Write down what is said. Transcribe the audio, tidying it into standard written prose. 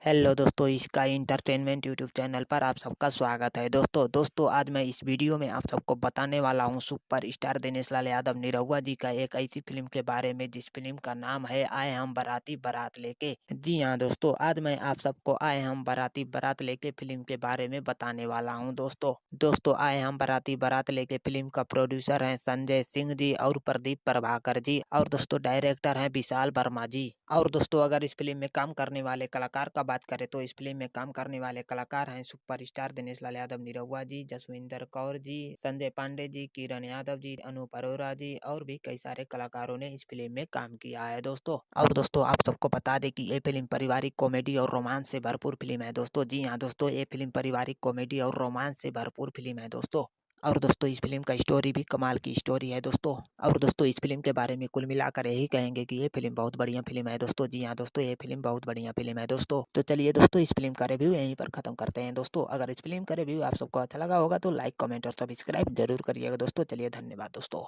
Hello दोस्तों, sky entertainment YouTube channel पर आप सबका स्वागत है। दोस्तों आज मैं इस वीडियो में आप सबको बताने वाला हूं सुपर स्टार दिनेश लाल यादव निरहुआ जी का एक ऐसी फिल्म के बारे में जिस फिल्म का नाम है आए हम बाराती बारात लेके। जी हां दोस्तों, आज मैं आप सबको आए हम बाराती बारात लेके फिल्म के बारे में बताने वाला हूं। दोस्तों आए हम बाराती बारात लेके फिल्म का प्रोड्यूसर है संजय सिंह जी और प्रदीप प्रभाकर जी, और दोस्तों डायरेक्टर है विशाल वर्मा जी। और दोस्तों अगर इस फिल्म में काम करने वाले कलाकार का बात करें तो इस फिल्म में काम करने वाले कलाकार हैं सुपरस्टार दिनेश लाल यादव निरहुआ जी, जसविंदर कौर जी, संजय पांडे जी, किरण यादव जी, अनूप अरोरा जी और भी कई सारे कलाकारों ने इस फिल्म में काम किया है दोस्तों। और दोस्तों आप सबको बता दें कि ये फिल्म पारिवारिक कॉमेडी और रोमांस से भरपूर फिल्म है दोस्तों। जी हाँ दोस्तों, ये फिल्म पारिवारिक कॉमेडी और रोमांस से भरपूर फिल्म है दोस्तों। और दोस्तों इस फिल्म का स्टोरी भी कमाल की स्टोरी है दोस्तों। और दोस्तों इस फिल्म के बारे में कुल मिलाकर यही कहेंगे कि ये फिल्म बहुत बढ़िया फिल्म है दोस्तों। जी हाँ दोस्तों, ये फिल्म बहुत बढ़िया फिल्म है दोस्तों। तो चलिए दोस्तों इस फिल्म का रिव्यू यहीं पर खत्म करते हैं दोस्तों। अगर इस फिल्म का रिव्यू आप सबको अच्छा लगा होगा तो लाइक कमेंट और सब्सक्राइब जरूर करिएगा दोस्तों। चलिए धन्यवाद दोस्तों।